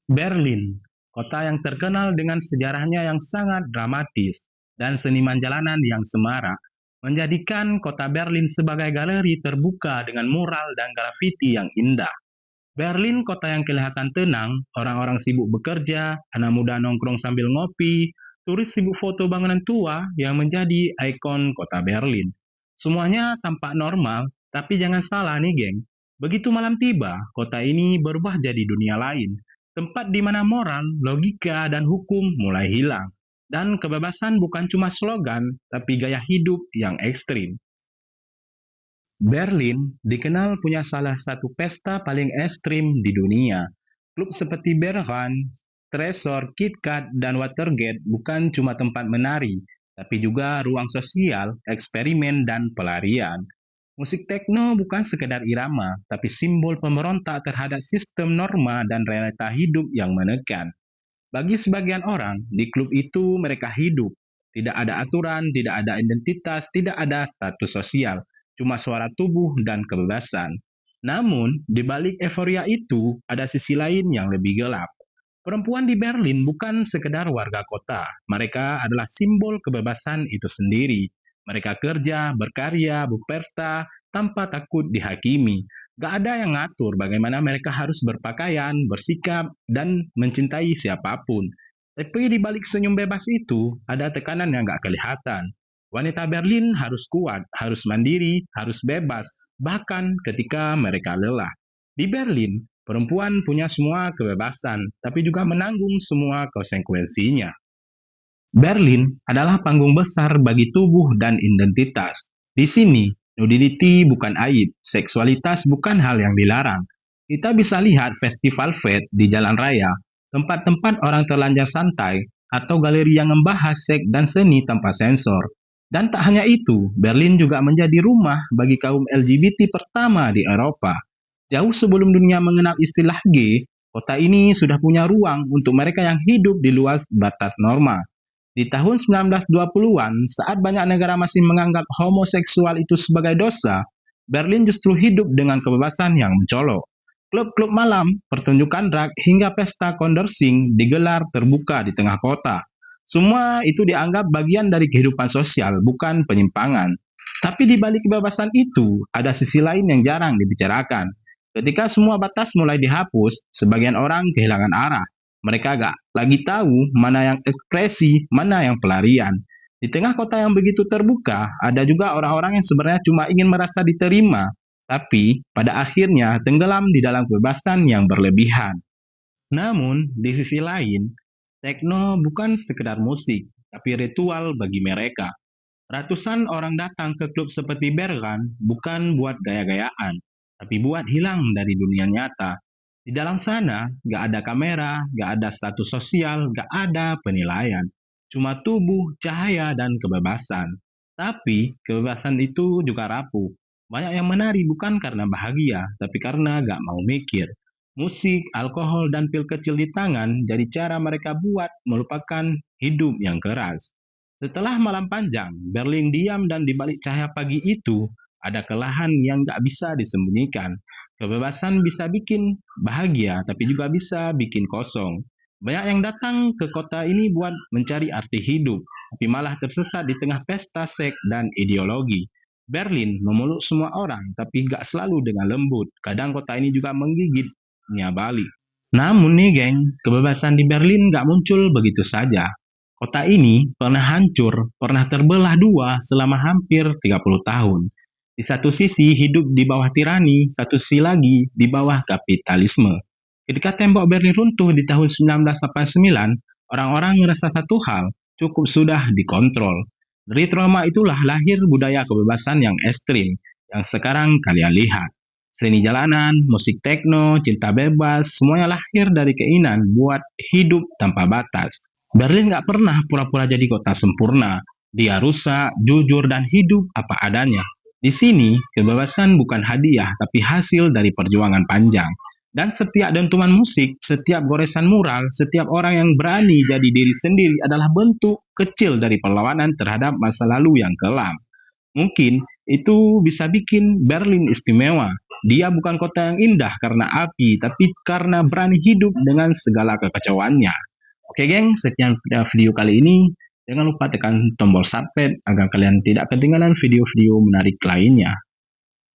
Berlin, kota yang terkenal dengan sejarahnya yang sangat dramatis dan seniman jalanan yang semarak, menjadikan kota Berlin sebagai galeri terbuka dengan mural dan grafiti yang indah. Berlin, kota yang kelihatan tenang, orang-orang sibuk bekerja, anak muda nongkrong sambil ngopi, turis sibuk foto bangunan tua yang menjadi ikon kota Berlin. Semuanya tampak normal, tapi jangan salah nih geng. Begitu malam tiba, kota ini berubah jadi dunia lain. Tempat di mana moral, logika, dan hukum mulai hilang. Dan kebebasan bukan cuma slogan, tapi gaya hidup yang ekstrim. Berlin dikenal punya salah satu pesta paling ekstrim di dunia. Klub seperti Berghain, Tresor, KitKat, dan Watergate bukan cuma tempat menari, tapi juga ruang sosial, eksperimen, dan pelarian. Musik techno bukan sekedar irama, tapi simbol pemberontak terhadap sistem norma dan realita hidup yang menekan. Bagi sebagian orang, di klub itu mereka hidup. Tidak ada aturan, tidak ada identitas, tidak ada status sosial, cuma suara tubuh dan kebebasan. Namun, di balik euforia itu, ada sisi lain yang lebih gelap. Perempuan di Berlin bukan sekedar warga kota, mereka adalah simbol kebebasan itu sendiri. Mereka kerja, berkarya, berpesta, tanpa takut dihakimi. Gak ada yang ngatur bagaimana mereka harus berpakaian, bersikap, dan mencintai siapapun. Tapi di balik senyum bebas itu, ada tekanan yang gak kelihatan. Wanita Berlin harus kuat, harus mandiri, harus bebas, bahkan ketika mereka lelah. Di Berlin, perempuan punya semua kebebasan, tapi juga menanggung semua konsekuensinya. Berlin adalah panggung besar bagi tubuh dan identitas. Di sini, nudity bukan aib, seksualitas bukan hal yang dilarang. Kita bisa lihat festival fete di jalan raya, tempat-tempat orang terlanjur santai, atau galeri yang membahas seks dan seni tanpa sensor. Dan tak hanya itu, Berlin juga menjadi rumah bagi kaum LGBT pertama di Eropa. Jauh sebelum dunia mengenal istilah gay, kota ini sudah punya ruang untuk mereka yang hidup di luar batas norma. Di tahun 1920-an, saat banyak negara masih menganggap homoseksual itu sebagai dosa, Berlin justru hidup dengan kebebasan yang mencolok. Klub-klub malam, pertunjukan drag, hingga pesta kondersing digelar terbuka di tengah kota. Semua itu dianggap bagian dari kehidupan sosial, bukan penyimpangan. Tapi di balik kebebasan itu, ada sisi lain yang jarang dibicarakan. Ketika semua batas mulai dihapus, sebagian orang kehilangan arah. Mereka gak lagi tahu mana yang ekspresi, mana yang pelarian. Di tengah kota yang begitu terbuka, ada juga orang-orang yang sebenarnya cuma ingin merasa diterima, tapi pada akhirnya tenggelam di dalam kebebasan yang berlebihan. Namun, di sisi lain, techno bukan sekedar musik, tapi ritual bagi mereka. Ratusan orang datang ke klub seperti Berghain bukan buat gaya-gayaan, tapi buat hilang dari dunia nyata. Di dalam sana, gak ada kamera, gak ada status sosial, gak ada penilaian. Cuma tubuh, cahaya, dan kebebasan. Tapi, kebebasan itu juga rapuh. Banyak yang menari bukan karena bahagia, tapi karena gak mau mikir. Musik, alkohol, dan pil kecil di tangan jadi cara mereka buat melupakan hidup yang keras. Setelah malam panjang, Berlin diam dan di balik cahaya pagi itu, ada kelahan yang gak bisa disembunyikan. Kebebasan bisa bikin bahagia, tapi juga bisa bikin kosong. Banyak yang datang ke kota ini buat mencari arti hidup, tapi malah tersesat di tengah pesta seks dan ideologi. Berlin memeluk semua orang, tapi gak selalu dengan lembut. Kadang kota ini juga menggigitnya balik. Namun nih geng, kebebasan di Berlin gak muncul begitu saja. Kota ini pernah hancur, pernah terbelah dua selama hampir 30 tahun. Di satu sisi hidup di bawah tirani, satu sisi lagi di bawah kapitalisme. Ketika tembok Berlin runtuh di tahun 1989, orang-orang merasa satu hal, cukup sudah dikontrol. Dari trauma itulah lahir budaya kebebasan yang ekstrim, yang sekarang kalian lihat. Seni jalanan, musik techno, cinta bebas, semuanya lahir dari keinginan buat hidup tanpa batas. Berlin gak pernah pura-pura jadi kota sempurna. Dia rusak, jujur, dan hidup apa adanya. Di sini, kebebasan bukan hadiah, tapi hasil dari perjuangan panjang. Dan setiap dentuman musik, setiap goresan mural, setiap orang yang berani jadi diri sendiri adalah bentuk kecil dari perlawanan terhadap masa lalu yang kelam. Mungkin itu bisa bikin Berlin istimewa. Dia bukan kota yang indah karena api, tapi karena berani hidup dengan segala kekacauannya. Oke geng, sekian video kali ini. Jangan lupa tekan tombol subscribe agar kalian tidak ketinggalan video-video menarik lainnya.